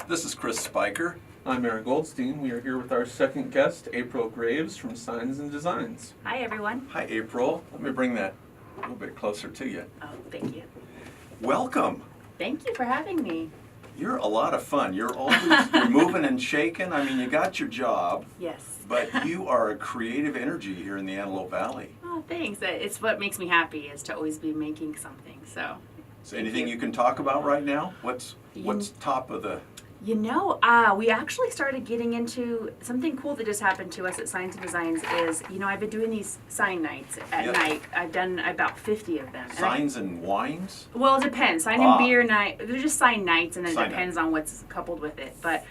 This is Chris Spiker. I'm Aaron Goldstein. We are here with our second guest, April Graves from Signs and Designs. Hi, everyone. Hi, April. Let me bring that a little bit closer to you. Oh, thank you. Welcome. Thank you for having me. You're a lot of fun. You're moving and shaking. I mean, you got your job, Yes. but you are a creative energy here in the Antelope Valley. Oh, thanks. It's what makes me happy is to always be making something. So, So anything you can talk about right now? What's top of the... we actually started getting into something cool that just happened to us at Signs and Designs is, I've been doing these sign nights at Yep. night. I've done about 50 of them. Signs and wines? Well, it depends. Sign and beer night. They're just sign nights, and it Sign depends on what's coupled with it. But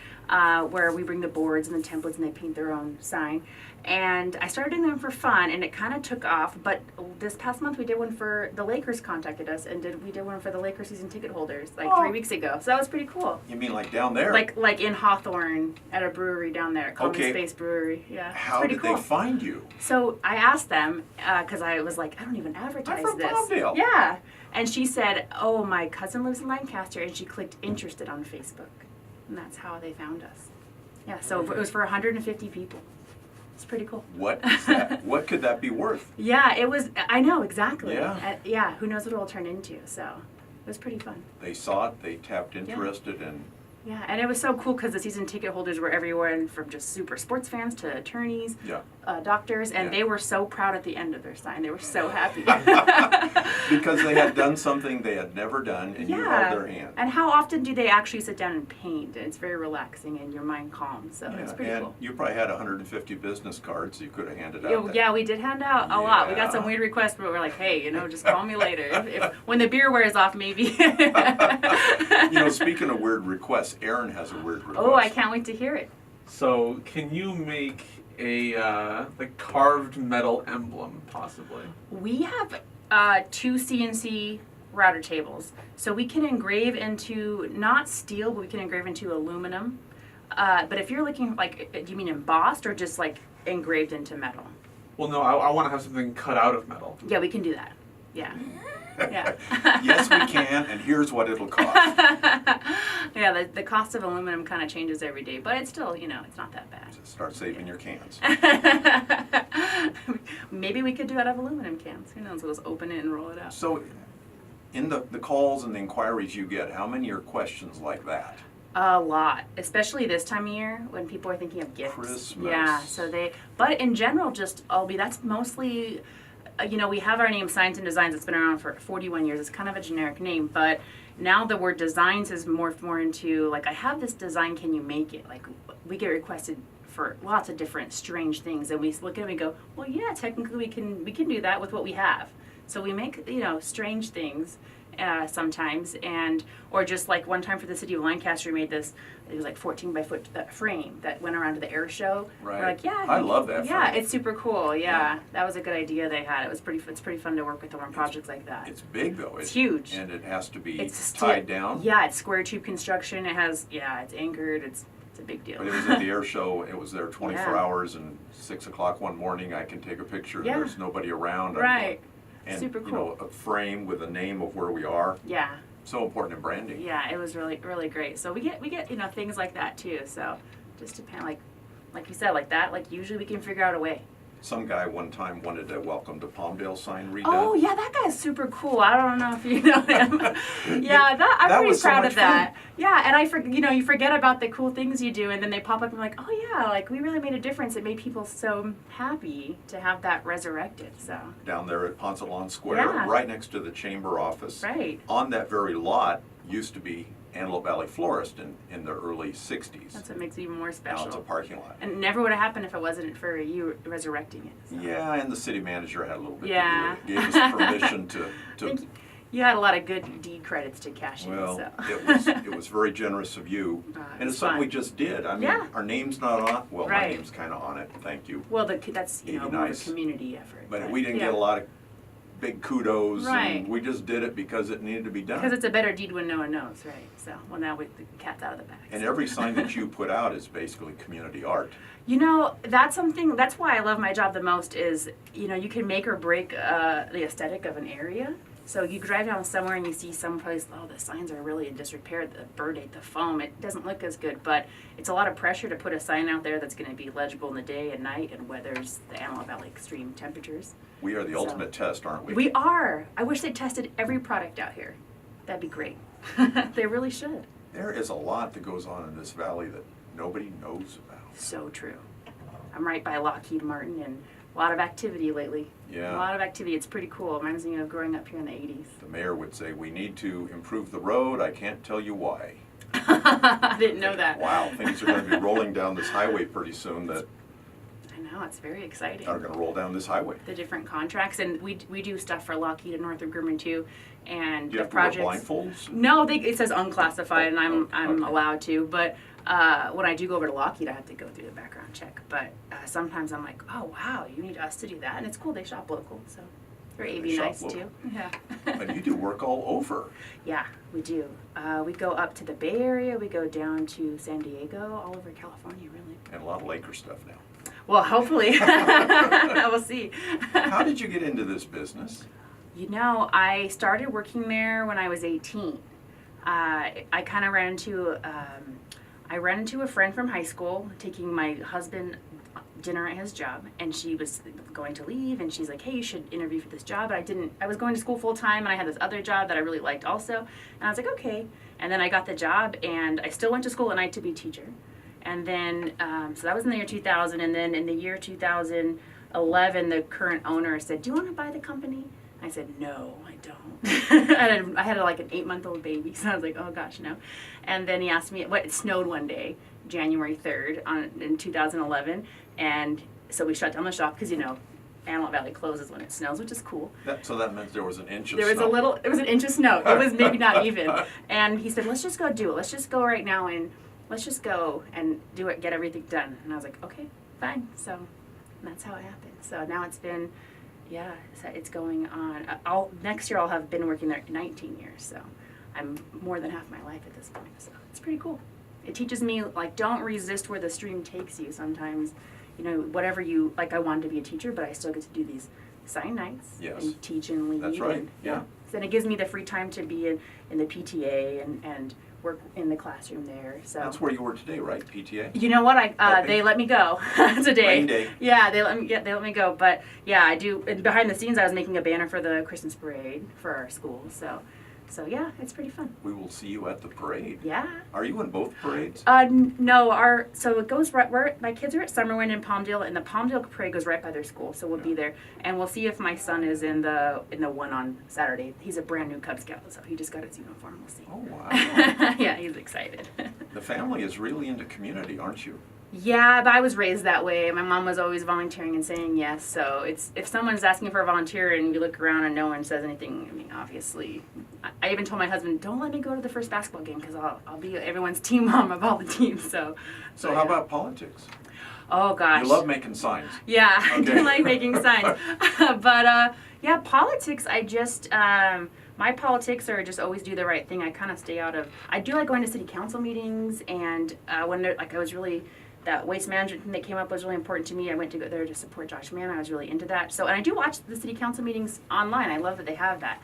where we bring the boards and the templates, and they paint their own sign. And I started doing them for fun, and it kind of took off. But this past month, we did one for the Lakers. Contacted us, and we did one for the Lakers season ticket holders like 3 weeks ago. So that was pretty cool. You mean like down there? Like in Hawthorne at a brewery down there, Common Okay. Space Brewery. Yeah, it's How pretty did cool. they find you? So I asked them, because I was like, I don't even advertise I'm from this. Palmdale. Yeah. And she said, oh, my cousin lives in Lancaster, and she clicked interested on Facebook. And that's how they found us. Yeah, so it was for 150 people. It's pretty cool. What is that? What could that be worth? Yeah, it was, I know, exactly. Yeah. Yeah, who knows what it'll turn into. So it was pretty fun. They saw it, they tapped interested, and Yeah, and it was so cool because the season ticket holders were everywhere, and from just super sports fans to attorneys, yeah. doctors, and Yeah. they were so proud at the end of their sign. They were so happy. Because they had done something they had never done, and you held their hand. And how often do they actually sit down and paint? It's very relaxing and your mind calms, so it's pretty and cool. you probably had 150 business cards you could have handed out. Yeah, we did hand out a lot. We got some Yeah. weird requests, but we're like, hey, just call me later. When the beer wears off, maybe. Speaking of weird requests, Aaron has a weird request. Oh, I can't wait to hear it. So, can you make a carved metal emblem, possibly? We have 2 CNC router tables. So we can engrave into, not steel, but we can engrave into aluminum. But if you're looking do you mean embossed or just like engraved into metal? Well, no, I want to have something cut out of metal. Yeah, we can do that. Yeah. Yeah. Yes, we can, and here's what it'll cost. Yeah, the cost of aluminum kind of changes every day, but it's still, it's not that bad. Start saving your cans. Maybe we could do it out of aluminum cans. Who knows? We'll just open it and roll it out. So, in the calls and the inquiries you get, how many are questions like that? A lot, especially this time of year when people are thinking of gifts. Christmas. Yeah, but in general, that's mostly, we have our name Signs and Designs. It's been around for 41 years. It's kind of a generic name, but now the word designs has morphed more into, I have this design, can you make it? We get requested for lots of different strange things, and we look at it and we go, well, yeah, technically we can do that with what we have. So we make, strange things sometimes, or just like one time for the city of Lancaster, we made this, it was 14 by foot frame that went around to the air show. Right. We're like, yeah. I love that Yeah, frame. it's super cool. Yeah, that was a good idea they had. It's pretty fun to work with them on projects like that. It's big, though. It's huge. And it has to be It's tied down. Yeah, it's square tube construction. It has, it's anchored. It's a big deal. But it was at the air show. It was there 24 Yeah. hours, and 6 o'clock one morning, I can take a picture, Yeah. and there's nobody around. Right. And, Super cool. a frame with a name of where we are. Yeah. So important in branding. Yeah, it was really, really great. So we get things like that too. So just depend, like you said, like that. Usually we can figure out a way. Some guy one time wanted a welcome to Palmdale sign redone. Oh yeah, that guy's super cool. I don't know if you know him. Yeah, I'm That pretty was so proud much of that. Yeah, and you forget about the cool things you do, and then they pop up and like, oh yeah, we really made a difference. It made people so happy to have that resurrected. So Down there at Ponce Lawn Square, Yeah. right next to the chamber office. right, On that very lot used to be Antelope Valley Florist in the early 60s. that's what makes it even more Now it's a special. parking lot. And it never would have happened if it wasn't for you resurrecting it. So. Yeah, and the city manager had a little bit Yeah. to do with it. Gave us permission to Thank you. You had a lot of good deed credits to cash in. well, So. it was very generous of you. And it's it's something fun. we just did. I mean, Yeah. our name's not on, well, my Right. name's kind of on it, thank you. Well, that's more of a nice. community effort. But we didn't yeah. get a lot of big kudos. Right. And we just did it because it needed to be done. Because it's a better deed when no one knows, right? So, well, now the cat's out of the bag. And so. every sign that you put out is basically community art. That's why I love my job the most is, you can make or break the aesthetic of an area. So you drive down somewhere and you see some place, oh, the signs are really in disrepair, the bird ate the foam, it doesn't look as good, but it's a lot of pressure to put a sign out there that's gonna be legible in the day and night and weathers the Antelope Valley extreme temperatures. We are the So- ultimate test, aren't we? We are. I wish they tested every product out here. That'd be great. They really should. There is a lot that goes on in this valley that nobody knows about. So true. I'm right by Lockheed Martin and a lot of activity lately. Yeah. A lot of activity. It's pretty cool. It reminds me of growing up here in the 80s. The mayor would say, we need to improve the road, I can't tell you why. I didn't know that. Wow, things are gonna be rolling down this highway pretty soon that I know, it's very exciting. are gonna roll down this highway. The different contracts, and we do stuff for Lockheed and Northrop Grumman too, and Do you the have to wear projects. blindfolds? No, it says unclassified, and I'm Okay. allowed to. But when I do go over to Lockheed, I have to go through the background check. But sometimes I'm like, oh wow, you need us to do that, and it's cool. They shop local, so they're They AV shop nice local. too. Yeah. And you do work all over. Yeah, we do. We go up to the Bay Area. We go down to San Diego, all over California, really. And a lot of Laker stuff now. Well, hopefully, we'll see. How did you get into this business? You know, I started working there when I was 18. I kind of ran into a friend from high school taking my husband dinner at his job, and she was going to leave, and she's like, hey, you should interview for this job. And I was going to school full time, and I had this other job that I really liked also, and I was like, okay. And then I got the job, and I still went to school at night to be a teacher. And then, so that was in the year 2000, and then in the year 2011, the current owner said, do you want to buy the company? I said, no, I don't. I had like an 8-month-old baby, so I was like, oh gosh, no. And then he asked me, it snowed one day, January 3rd in 2011, and so we shut down the shop because, you know, Antelope Valley closes when it snows, which is cool. So that meant there was an inch of There was snow. it was an inch of snow. It was maybe not even. And he said, let's just go do it. Let's just go right now and let's just go and do it, get everything done. And I was like, okay, fine. So that's how it happened. So now it's been, yeah, so it's going on. Next year I'll have been working there 19 years. So I'm more than half my life at this point. So it's pretty cool. It teaches me, like, don't resist where the stream takes you sometimes. You know, whatever you, like, I wanted to be a teacher, but I still get to do these sign nights. Yes. And teach and lead. That's right, And, yeah. Then it gives me the free time to be in the PTA and work in the classroom there. So That's where you were today, right? PTA? you know what? Helping. They let me go today. Rain day. Yeah, they let me go. But yeah, I do. And behind the scenes, I was making a banner for the Christmas parade for our school. So yeah, it's pretty fun. We will see you at the parade. Yeah. Are you in both parades? No, so it goes right where my kids are at Summerwind in Palmdale, and the Palmdale parade goes right by their school, so we'll be there, and we'll see if my son is in the one on Saturday. He's a brand new Cub Scout, so he just got his uniform. We'll see. Oh, wow. Yeah, he's excited. The family is really into community, aren't you? Yeah, but I was raised that way. My mom was always volunteering and saying yes. So if someone's asking for a volunteer and you look around and no one says anything, I mean, obviously, I even told my husband, don't let me go to the first basketball game because I'll be everyone's team mom of all the teams. So So how yeah. about politics? Oh gosh. You love making signs. Yeah, I Okay. do like making signs. But yeah, politics, I just, my politics are just always do the right thing. I kind of stay out of, I do like going to city council meetings, and when they're, like, I was really, that waste management thing that came up was really important to me. I went to go there to support Josh Mann. I was really into that. So, and I do watch the city council meetings online. I love that they have that.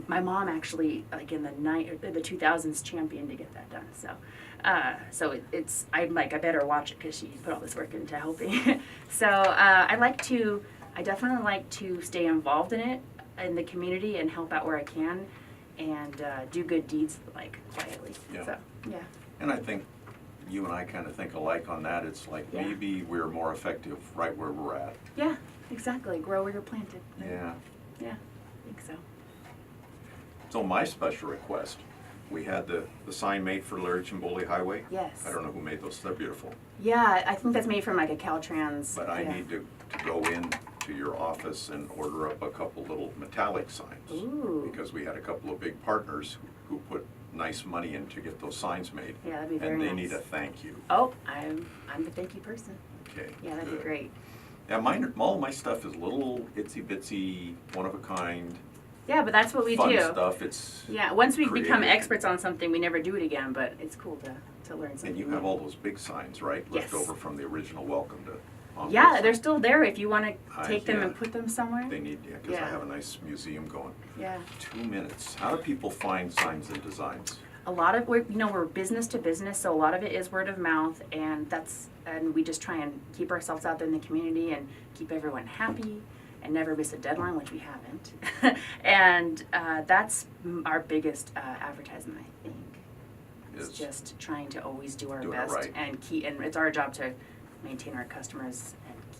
My mom actually, like in the 2000s, championed to get that done. So, I'm like, I better watch it because she put all this work into helping. So I definitely like to stay involved in it, in the community, and help out where I can, and do good deeds, like, quietly. Yeah. So, yeah. And I think you and I kind of think alike on that. It's like Yeah. maybe we're more effective right where we're at. Yeah, exactly. Grow where you're planted. Yeah. Yeah, I think so. So my special request, we had the sign made for Larry Chimboli Highway. Yes. I don't know who made those. They're beautiful. Yeah, I think that's made from like a Caltrans. But I yeah. need to go in to your office and order up a couple little metallic signs. Ooh. Because we had a couple of big partners who put nice money in to get those signs made. Yeah, that'd be very And they nice. need a thank you. Oh, I'm the thank you person. Okay. Yeah, that'd good. be great. Yeah, all my stuff is little itsy bitsy, one of a kind, Yeah, but that's what we fun do. stuff. It's Yeah, once we become creative. experts on something, we never do it again, but it's cool to learn something. And you have all those big signs, right? Yes. Left over from the original welcome to on the Yeah, website. they're still there if you want to I- take them yeah. and put them somewhere. They need, yeah, because I Yeah. have a nice museum going. Yeah. 2 minutes. How do people find Signs and Designs? A lot of we're business to business, so a lot of it is word of mouth, and we just try and keep ourselves out there in the community and keep everyone happy and never miss a deadline, which we haven't. And that's our biggest advertisement, I think. It's Is just trying to always do our doing it best right. and and it's our job to maintain our customers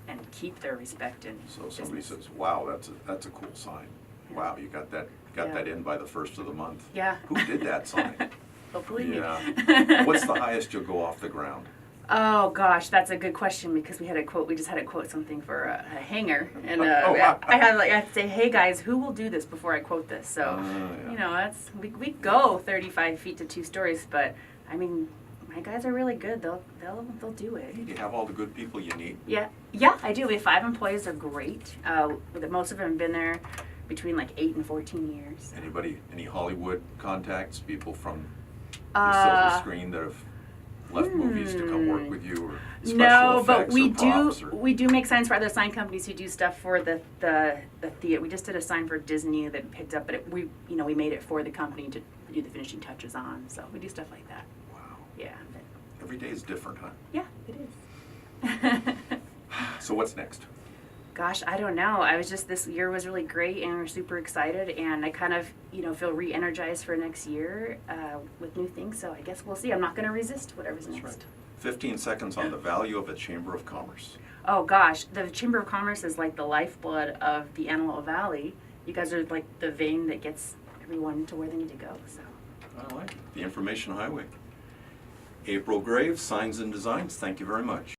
and keep their respect and So somebody business. says, wow, that's a cool sign. Yeah. Wow, you got that Yeah. in by the first of the month. Yeah. Who did that sign? Hopefully. Yeah. What's the highest you'll go off the ground? Oh gosh, that's a good question because we just had to quote something for a hanger, and Oh, wow. I had to say, hey guys, who will do this before I quote this? So, Yeah. you know, we go 35 feet to 2 stories, but I mean, my guys are really good. They'll do it. You have all the good people you need. Yeah, I do. We have 5 employees. They're great. Most of them have been there between like 8 and 14 years. Any Hollywood contacts, people from the Uh, silver screen that have left movies to come work with you, or special No, but effects we or props, or we do make signs for other sign companies who do stuff for the theater. We just did a sign for Disney that picked up, but we made it for the company to do the finishing touches on. So we do stuff like that. Wow. Yeah, but, Every day is different, huh? yeah, it is. So what's next? Gosh, I don't know. This year was really great, and we're super excited, and I kind of feel re-energized for next year with new things. So I guess we'll see. I'm not going to resist whatever's next. That's right. 15 seconds on the value of a Chamber of Commerce. Oh gosh, the Chamber of Commerce is like the lifeblood of the Antelope Valley. You guys are like the vein that gets everyone to where they need to go. So. I like it. The Information Highway. April Graves, Signs and Designs, thank you very much.